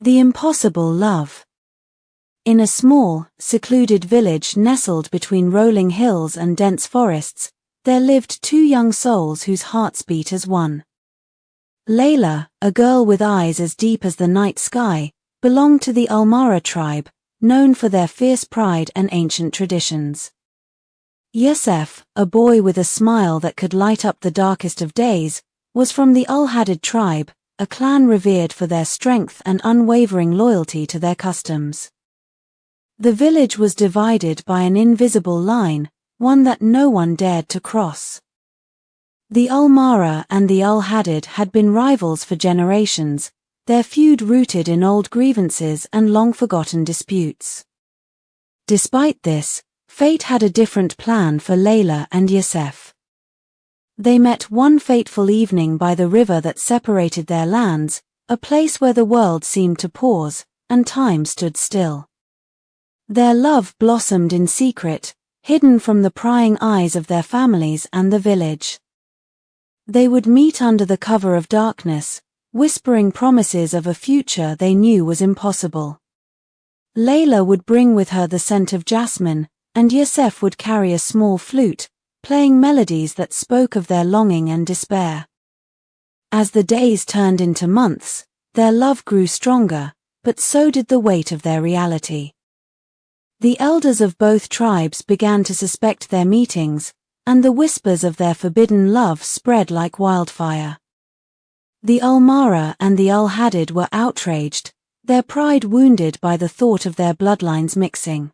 The impossible love. In a small, secluded village nestled between rolling hills and dense forests, there lived two young souls whose hearts beat as one. Leila, a girl with eyes as deep as the night sky, belonged to the Almara tribe, known for their fierce pride and ancient traditions. Youssef, a boy with a smile that could light up the darkest of days, was from the Al-Hadid tribe, a clan revered for their strength and unwavering loyalty to their customs. The village was divided by an invisible line, one that no one dared to cross. The Almara and the Al-Hadid had been rivals for generations, their feud rooted in old grievances and long-forgotten disputes. Despite this, fate had a different plan for Leila and Youssef. They met one fateful evening by the river that separated their lands, a place where the world seemed to pause, and time stood still. Their love blossomed in secret, hidden from the prying eyes of their families and the village. They would meet under the cover of darkness, whispering promises of a future they knew was impossible. Leila would bring with her the scent of jasmine, and Youssef would carry a small flute, playing melodies that spoke of their longing and despair. As the days turned into months, their love grew stronger, but so did the weight of their reality. The elders of both tribes began to suspect their meetings, and the whispers of their forbidden love spread like wildfire. The Almara and the Al-Hadid were outraged, their pride wounded by the thought of their bloodlines mixing.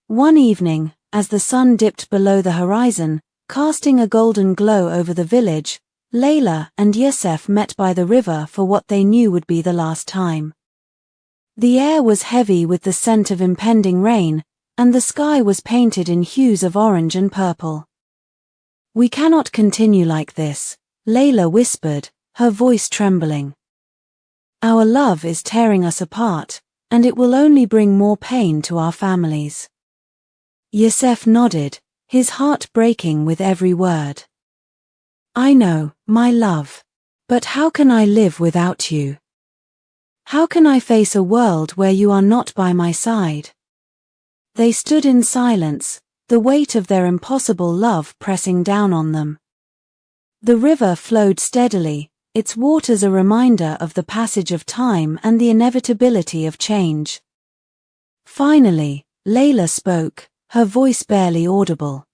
One evening, as the sun dipped below the horizon, casting a golden glow over the village, Leila and Youssef met by the river for what they knew would be the last time. The air was heavy with the scent of impending rain, and the sky was painted in hues of orange and purple. "We cannot continue like this," Leila whispered, her voice trembling. "Our love is tearing us apart, and it will only bring more pain to our families." Youssef nodded, his heart breaking with every word. "I know, my love. But how can I live without you? How can I face a world where you are not by my side?" They stood in silence, the weight of their impossible love pressing down on them. The river flowed steadily, its waters a reminder of the passage of time and the inevitability of change. Finally, Leila spoke, her voice barely audible.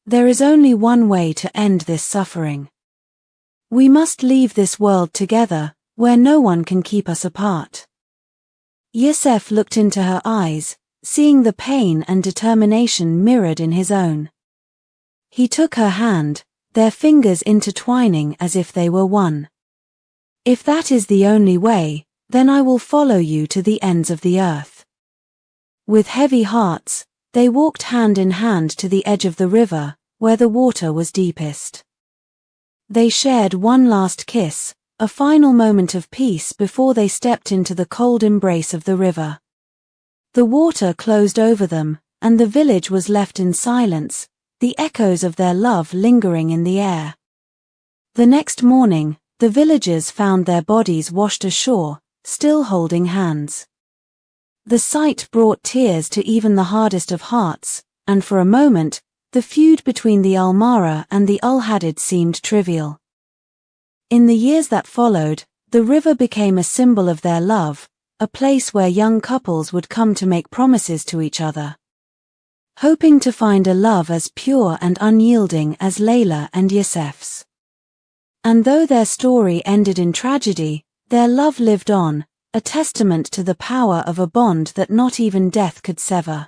"There is only one way to end this suffering. We must leave this world together, where no one can keep us apart." Youssef looked into her eyes, seeing the pain and determination mirrored in his own. He took her hand, their fingers intertwining as if they were one. "If that is the only way, then I will follow you to the ends of the earth." With heavy hearts, they walked hand in hand to the edge of the river, where the water was deepest. They shared one last kiss, a final moment of peace before they stepped into the cold embrace of the river. The water closed over them, and the village was left in silence, the echoes of their love lingering in the air. The next morning, the villagers found their bodies washed ashore, still holding hands. The sight brought tears to even the hardest of hearts, and for a moment, the feud between the Almara and the Al-Hadid seemed trivial. In the years that followed, the river became a symbol of their love, a place where young couples would come to make promises to each other, hoping to find a love as pure and unyielding as Leila and Youssef's. And though their story ended in tragedy, their love lived on, a testament to the power of a bond that not even death could sever.